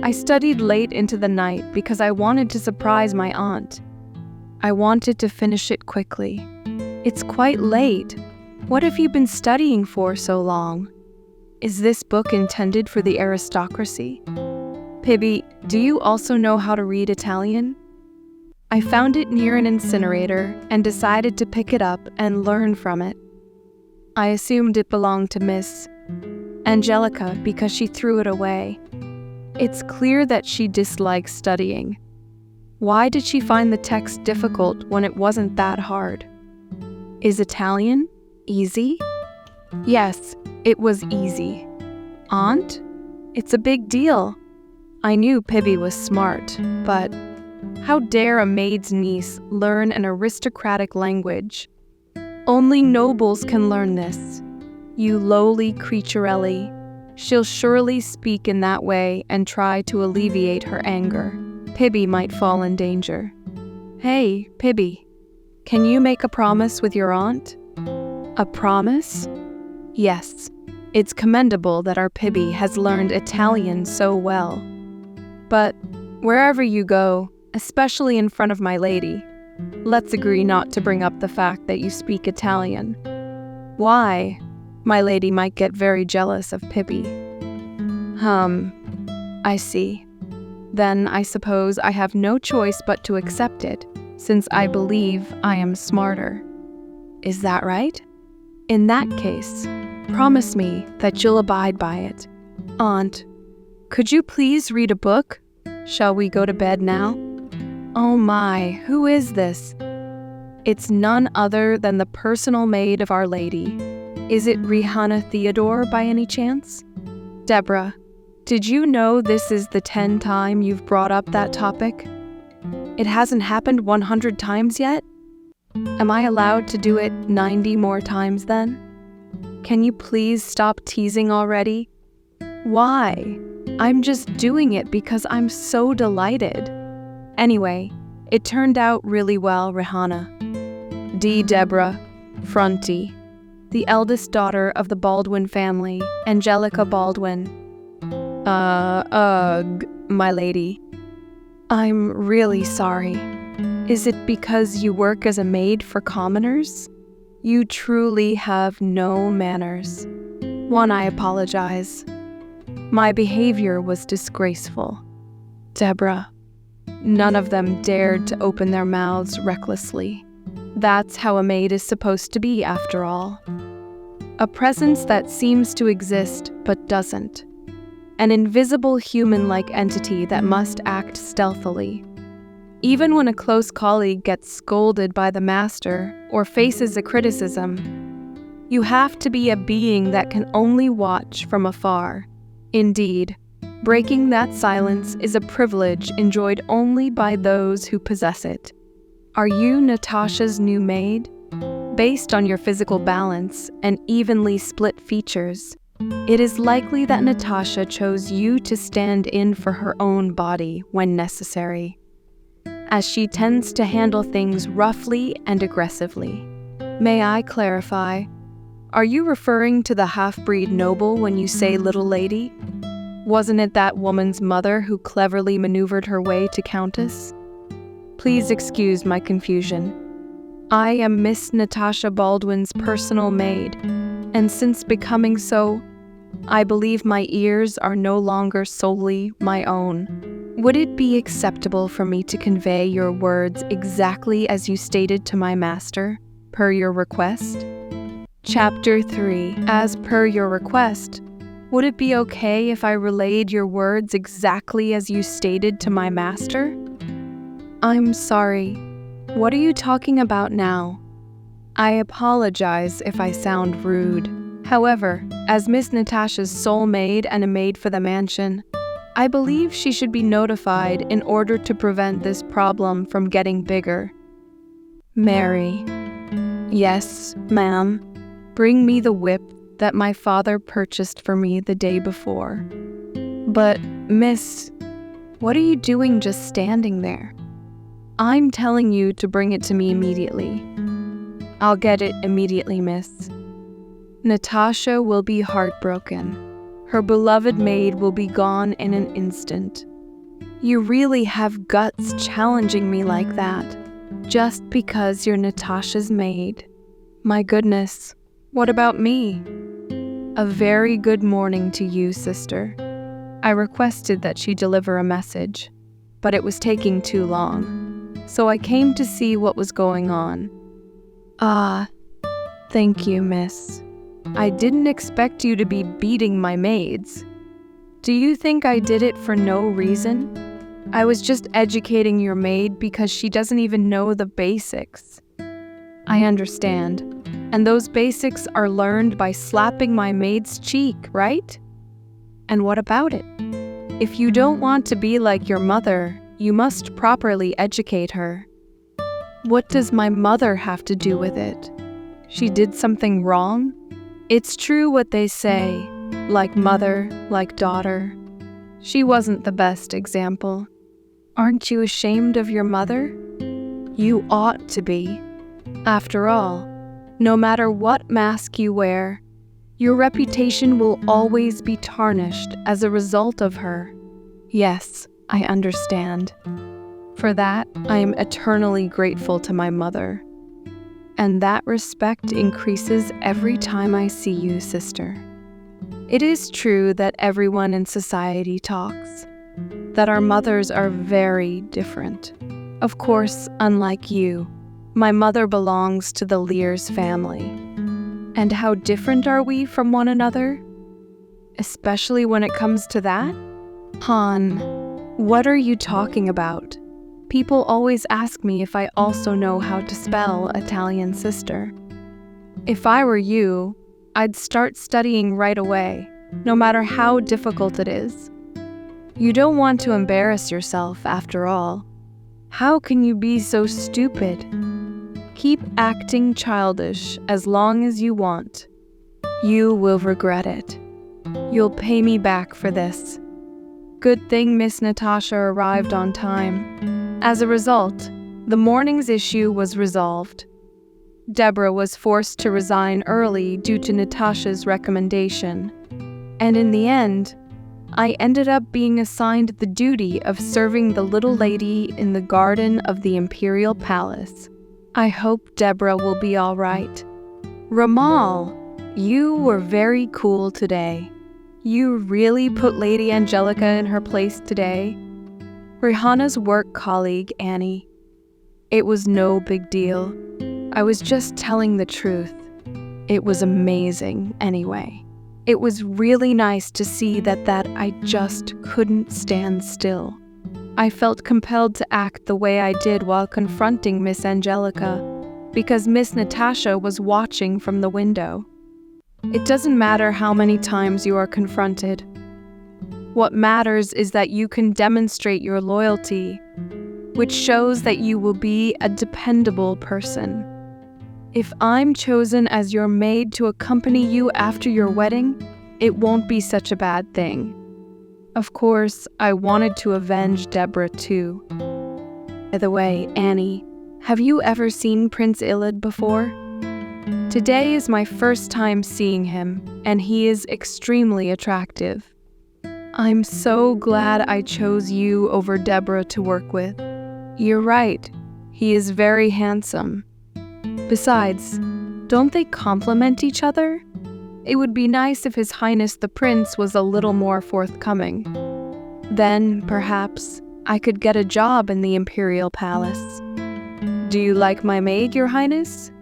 I studied late into the night because I wanted to surprise my aunt. I wanted to finish it quickly. It's quite late. What have you been studying for so long? Is this book intended for the aristocracy? Pibby, do you also know how to read Italian? I found it near an incinerator and decided to pick it up and learn from it. I assumed it belonged to Miss Angelica because she threw it away. It's clear that she dislikes studying. Why did she find the text difficult when it wasn't that hard? Is Italian easy? Yes, it was easy. Aunt? It's a big deal. I knew Pibby was smart, but how dare a maid's niece learn an aristocratic language? Only nobles can learn this. You lowly creaturelli. She'll surely speak in that way and try to alleviate her anger. Pibby might fall in danger. Hey, Pibby, can you make a promise with your aunt? A promise? Yes, it's commendable that our Pibby has learned Italian so well. But wherever you go, especially in front of my lady, let's agree not to bring up the fact that you speak Italian. Why? My lady might get very jealous of Pibby. I see. Then I suppose I have no choice but to accept it, since I believe I am smarter. Is that right? In that case, promise me that you'll abide by it. Aunt, could you please read a book? Shall we go to bed now? Oh my, who is this? It's none other than the personal maid of Our Lady. Is it Rihanna Theodore by any chance? Deborah, did you know this is the 10th time you've brought up that topic? It hasn't happened 100 times yet? Am I allowed to do it 90 more times then? Can you please stop teasing already? Why? I'm just doing it because I'm so delighted. Anyway, it turned out really well, Rihanna. Deborah Fronty, the eldest daughter of the Baldwin family, Angelica Baldwin. My lady. I'm really sorry. Is it because you work as a maid for commoners? You truly have no manners. One, I apologize. My behavior was disgraceful. Deborah. None of them dared to open their mouths recklessly. That's how a maid is supposed to be, after all. A presence that seems to exist but doesn't. An invisible human-like entity that must act stealthily. Even when a close colleague gets scolded by the master or faces a criticism, you have to be a being that can only watch from afar. Indeed, breaking that silence is a privilege enjoyed only by those who possess it. Are you Natasha's new maid? Based on your physical balance and evenly split features, it is likely that Natasha chose you to stand in for her own body when necessary, as she tends to handle things roughly and aggressively. May I clarify? Are you referring to the half-breed noble when you say little lady? Wasn't it that woman's mother who cleverly maneuvered her way to countess? Please excuse my confusion. I am Miss Natasha Baldwin's personal maid, and since becoming so, I believe my ears are no longer solely my own. Would it be acceptable for me to convey your words exactly as you stated to my master, per your request? Chapter 3. As per your request, would it be okay if I relayed your words exactly as you stated to my master? I'm sorry. What are you talking about now? I apologize if I sound rude. However, as Miss Natasha's sole maid and a maid for the mansion, I believe she should be notified in order to prevent this problem from getting bigger. Mary. Yes, ma'am. Bring me the whip that my father purchased for me the day before. But, miss, what are you doing just standing there? I'm telling you to bring it to me immediately. I'll get it immediately, miss. Natasha will be heartbroken. Her beloved maid will be gone in an instant. You really have guts challenging me like that, just because you're Natasha's maid. My goodness, what about me? A very good morning to you, sister. I requested that she deliver a message, but it was taking too long. So I came to see what was going on. Thank you, miss. I didn't expect you to be beating my maids. Do you think I did it for no reason? I was just educating your maid because she doesn't even know the basics. I understand. And those basics are learned by slapping my maid's cheek, right? And what about it? If you don't want to be like your mother, you must properly educate her. What does my mother have to do with it? She did something wrong? It's true what they say, like mother, like daughter. She wasn't the best example. Aren't you ashamed of your mother? You ought to be. After all, no matter what mask you wear, your reputation will always be tarnished as a result of her. Yes, I understand. For that, I am eternally grateful to my mother. And that respect increases every time I see you, sister. It is true that everyone in society talks, that our mothers are very different. Of course, unlike you, my mother belongs to the Lear's family. And how different are we from one another? Especially when it comes to that? Han, what are you talking about? People always ask me if I also know how to spell Italian sister. If I were you, I'd start studying right away, no matter how difficult it is. You don't want to embarrass yourself, after all. How can you be so stupid? Keep acting childish as long as you want. You will regret it. You'll pay me back for this. good thing Miss Natasha arrived on time. As a result, the morning's issue was resolved. Deborah was forced to resign early due to Natasha's recommendation, and in the end, I ended up being assigned the duty of serving the little lady in the garden of the Imperial Palace. I hope Deborah will be all right. Ramal, you were very cool today. You really put Lady Angelica in her place today. Rihanna's work colleague, Annie. It was no big deal. I was just telling the truth. It was amazing anyway. It was really nice to see that I just couldn't stand still. I felt compelled to act the way I did while confronting Miss Angelica, because Miss Natasha was watching from the window. It doesn't matter how many times you are confronted. What matters is that you can demonstrate your loyalty, which shows that you will be a dependable person. If I'm chosen as your maid to accompany you after your wedding, it won't be such a bad thing. Of course, I wanted to avenge Deborah too. By the way, Annie, have you ever seen Prince Ilid before? Today is my first time seeing him, and he is extremely attractive. I'm so glad I chose you over Deborah to work with. You're right, he is very handsome. Besides, don't they complement each other? It would be nice if His Highness the Prince was a little more forthcoming. Then, perhaps, I could get a job in the Imperial Palace. Do you like my maid, Your Highness?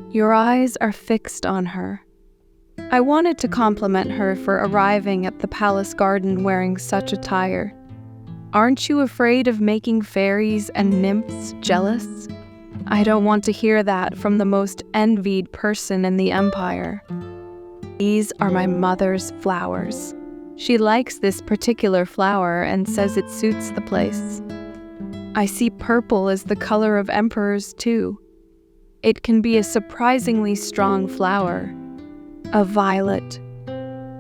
Your eyes are fixed on her. I wanted to compliment her for arriving at the palace garden wearing such attire. Aren't you afraid of making fairies and nymphs jealous? I don't want to hear that from the most envied person in the Empire. These are my mother's flowers. She likes this particular flower and says it suits the place. I see purple as the color of emperors too. It can be a surprisingly strong flower. A violet.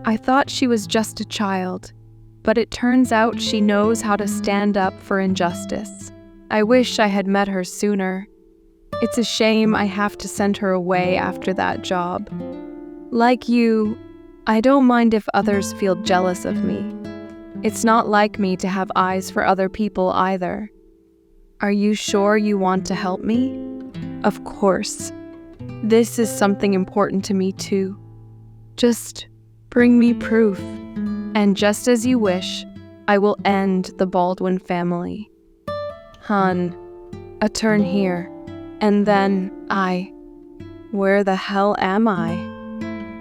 I thought she was just a child, but it turns out she knows how to stand up for injustice. I wish I had met her sooner. It's a shame I have to send her away after that job. Like you, I don't mind if others feel jealous of me. It's not like me to have eyes for other people either. Are you sure you want to help me? Of course. This is something important to me too. Just bring me proof, and just as you wish, I will end the Baldwin family. Han, a turn here. And then where the hell am I?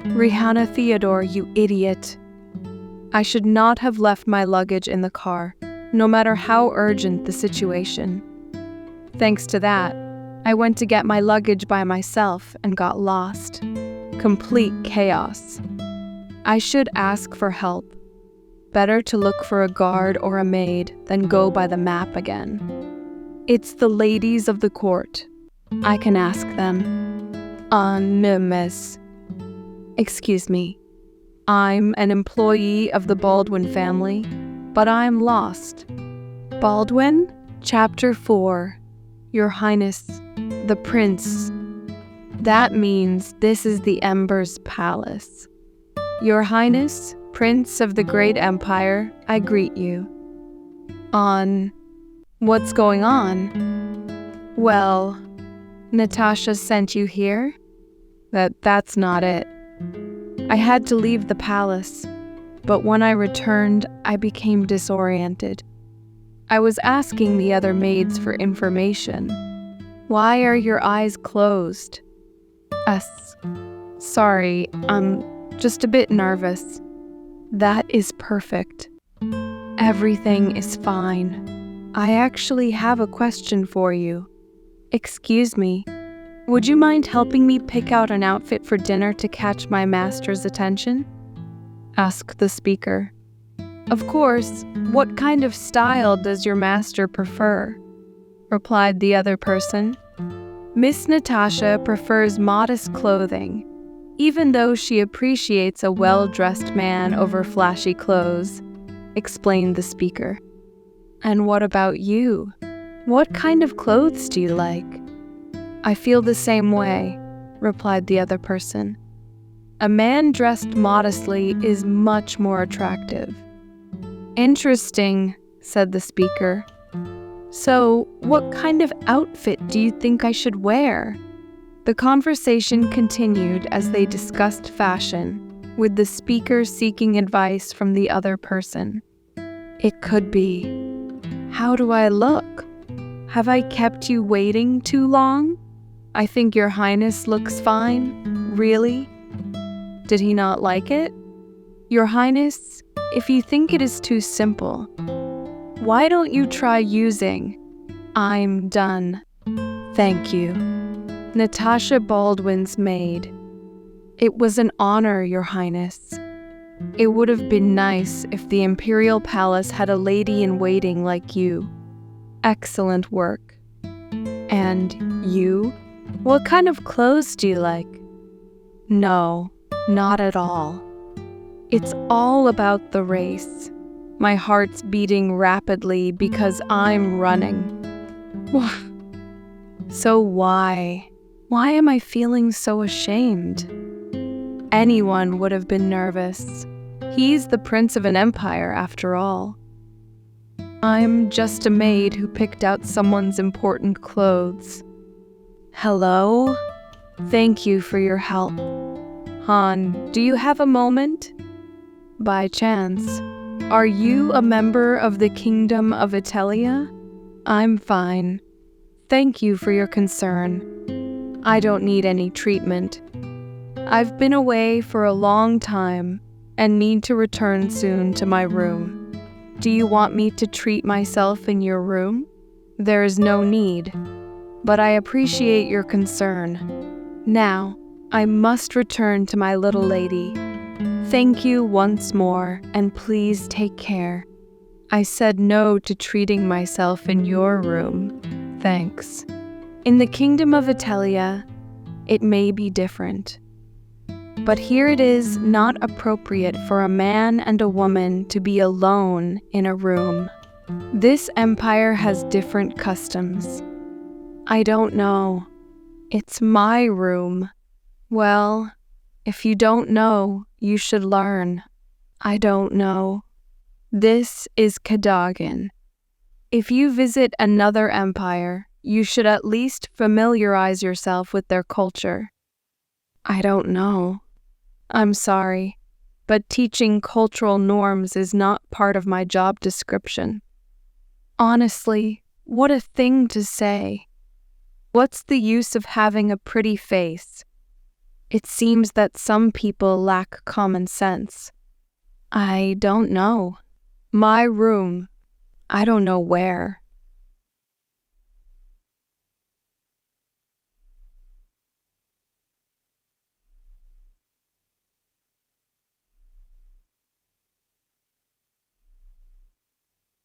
Rihanna Theodore, you idiot. I should not have left my luggage in the car, no matter how urgent the situation. Thanks to that, I went to get my luggage by myself and got lost. Complete chaos. I should ask for help. Better to look for a guard or a maid than go by the map again. It's the ladies of the court. I can ask them. Miss. Excuse me. I'm an employee of the Baldwin family, but I'm lost. Baldwin, Chapter 4. Your Highness, the Prince. That means this is the Ember's Palace. Your Highness, Prince of the Great Empire, I greet you. What's going on? Well, Natasha sent you here? That's not it. I had to leave the palace, but when I returned, I became disoriented. I was asking the other maids for information. Why are your eyes closed? Sorry, I'm just a bit nervous. That is perfect. Everything is fine. I actually have a question for you. Excuse me, would you mind helping me pick out an outfit for dinner to catch my master's attention? Asked the speaker. Of course, what kind of style does your master prefer? Replied the other person. Miss Natasha prefers modest clothing, even though she appreciates a well-dressed man over flashy clothes. explained the speaker. And what about you? What kind of clothes do you like? I feel the same way, replied the other person. A man dressed modestly is much more attractive. Interesting, said the speaker. So, what kind of outfit do you think I should wear? The conversation continued as they discussed fashion, with the speaker seeking advice from the other person. It could be, how do I look? Have I kept you waiting too long? I think your highness looks fine. Really? Did he not like it? Your highness, if you think it is too simple, why don't you try using I'm done. Thank you. Natasha Baldwin's maid. It was an honor, Your Highness. It would have been nice if the Imperial Palace had a lady-in-waiting like you. Excellent work. And you? What kind of clothes do you like? No, not at all. It's all about the race. My heart's beating rapidly because I'm running. So why? Why am I feeling so ashamed? Anyone would have been nervous. He's the prince of an empire, after all. I'm just a maid who picked out someone's important clothes. Hello? Thank you for your help. Han, do you have a moment? By chance, are you a member of the Kingdom of Italia? I'm fine. Thank you for your concern. I don't need any treatment. I've been away for a long time and need to return soon to my room. Do you want me to treat myself in your room? There is no need, but I appreciate your concern. Now, I must return to my little lady. Thank you once more, and please take care. I said no to treating myself in your room. Thanks. In the Kingdom of Italia, it may be different. But here it is not appropriate for a man and a woman to be alone in a room. This empire has different customs. I don't know. It's my room. Well, if you don't know, you should learn. I don't know. This is Cadogan. If you visit another empire, you should at least familiarize yourself with their culture. I don't know. I'm sorry, but teaching cultural norms is not part of my job description. Honestly, what a thing to say. What's the use of having a pretty face? It seems that some people lack common sense. I don't know. My room. I don't know where.